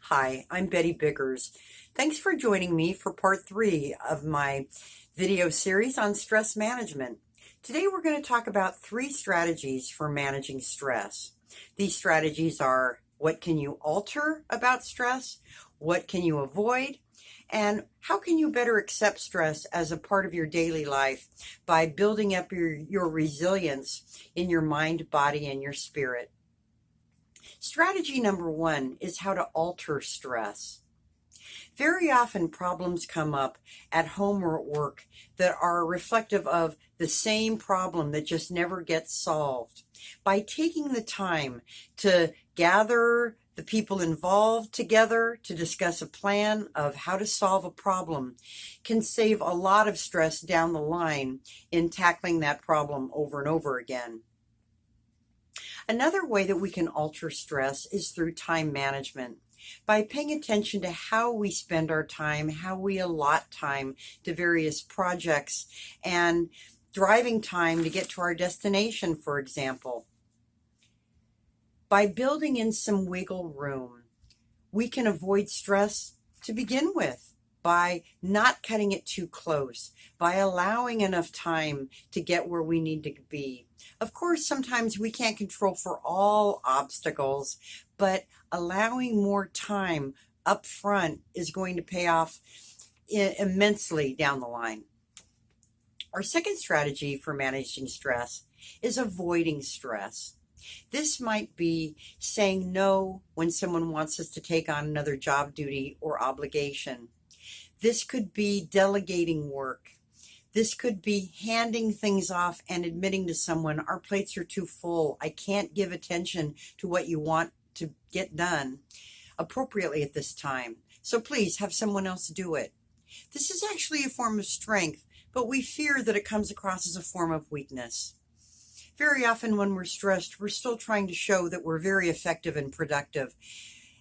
Hi, I'm Betty Biggers. Thanks for joining me for part 3 of my video series on stress management. Today we're going to talk about 3 strategies for managing stress. These strategies are: what can you alter about stress, what can you avoid, and how can you better accept stress as a part of your daily life by building up your resilience in your mind, body, and your spirit. Strategy number 1 is how to alter stress. Very often problems come up at home or at work that are reflective of the same problem that just never gets solved. By taking the time to gather the people involved together to discuss a plan of how to solve a problem can save a lot of stress down the line in tackling that problem over and over again. Another way that we can alter stress is through time management. By paying attention to how we spend our time, how we allot time to various projects, and driving time to get to our destination, for example. By building in some wiggle room, we can avoid stress to begin with by not cutting it too close, by allowing enough time to get where we need to be. Of course, sometimes we can't control for all obstacles, but allowing more time up front is going to pay off immensely down the line. Our second strategy for managing stress is avoiding stress. This might be saying no when someone wants us to take on another job duty or obligation. This could be delegating work. This could be handing things off and admitting to someone, our plates are too full. I can't give attention to what you want to get done appropriately at this time. So please have someone else do it. This is actually a form of strength, but we fear that it comes across as a form of weakness. Very often when we're stressed, we're still trying to show that we're very effective and productive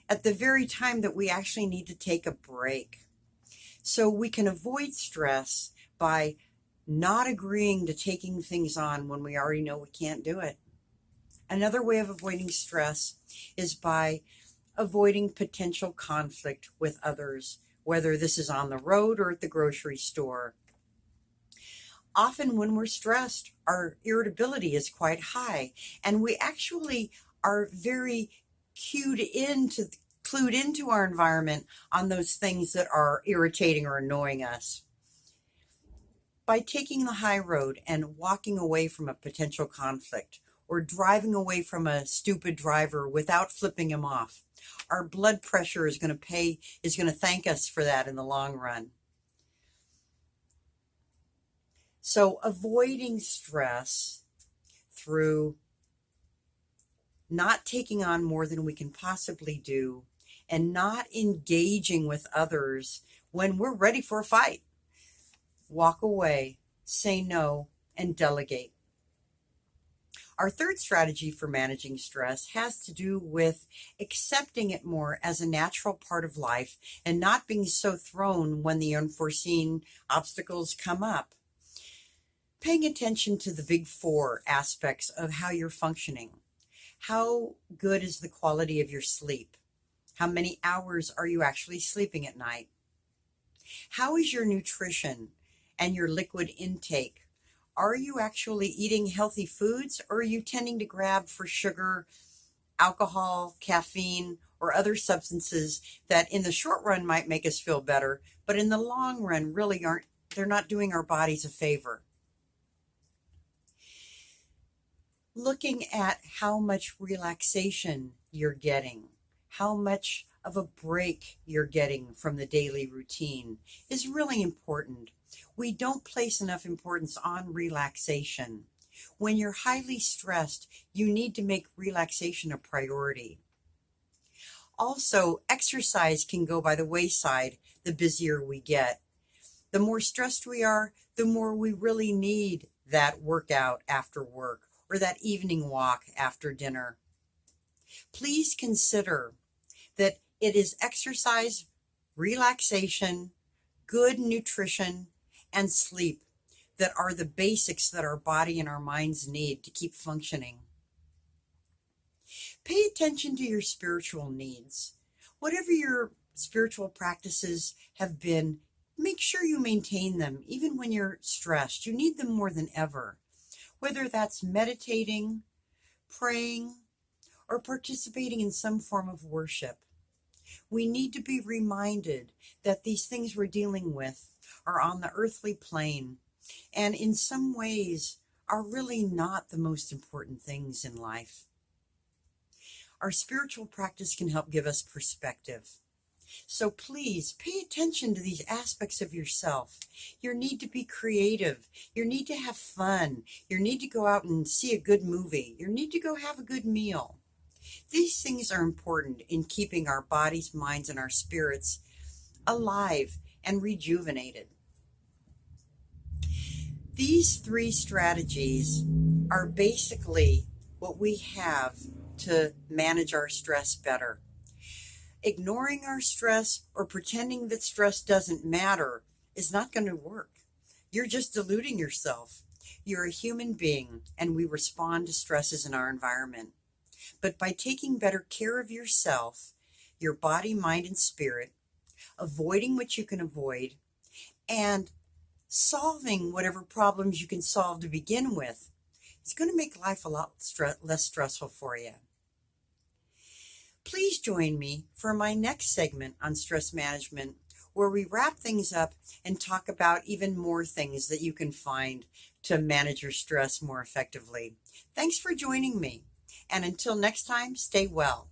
at the very time that we actually need to take a break. So we can avoid stress by not agreeing to taking things on when we already know we can't do it. Another way of avoiding stress is by avoiding potential conflict with others, whether this is on the road or at the grocery store. Often when we're stressed, our irritability is quite high, and we actually are very clued into our environment on those things that are irritating or annoying us. By taking the high road and walking away from a potential conflict, or driving away from a stupid driver without flipping him off, our blood pressure is going to thank us for that in the long run. So avoiding stress through not taking on more than we can possibly do and not engaging with others when we're ready for a fight. Walk away, say no, and delegate. Our third strategy for managing stress has to do with accepting it more as a natural part of life and not being so thrown when the unforeseen obstacles come up. Paying attention to the big 4 aspects of how you're functioning. How good is the quality of your sleep? How many hours are you actually sleeping at night? How is your nutrition and your liquid intake? Are you actually eating healthy foods, or are you tending to grab for sugar, alcohol, caffeine, or other substances that in the short run might make us feel better, but in the long run really they're not doing our bodies a favor? Looking at how much relaxation you're getting, how much of a break you're getting from the daily routine is really important. We don't place enough importance on relaxation. When you're highly stressed, you need to make relaxation a priority. Also, exercise can go by the wayside the busier we get. The more stressed we are, the more we really need that workout after work or that evening walk after dinner. Please consider that it is exercise, relaxation, good nutrition, and sleep that are the basics that our body and our minds need to keep functioning. Pay attention to your spiritual needs. Whatever your spiritual practices have been, make sure you maintain them even when you're stressed. You need them more than ever. Whether that's meditating, praying, or participating in some form of worship. We need to be reminded that these things we're dealing with are on the earthly plane and in some ways are really not the most important things in life. Our spiritual practice can help give us perspective. So please pay attention to these aspects of yourself. Your need to be creative, your need to have fun, your need to go out and see a good movie, your need to go have a good meal. These things are important in keeping our bodies, minds, and our spirits alive and rejuvenated. These 3 strategies are basically what we have to manage our stress better. Ignoring our stress or pretending that stress doesn't matter is not going to work. You're just deluding yourself. You're a human being, and we respond to stresses in our environment. But by taking better care of yourself, your body, mind, and spirit, avoiding what you can avoid, and solving whatever problems you can solve to begin with, it's going to make life a lot less stressful for you. Please join me for my next segment on stress management, where we wrap things up and talk about even more things that you can find to manage your stress more effectively. Thanks for joining me. And until next time, stay well.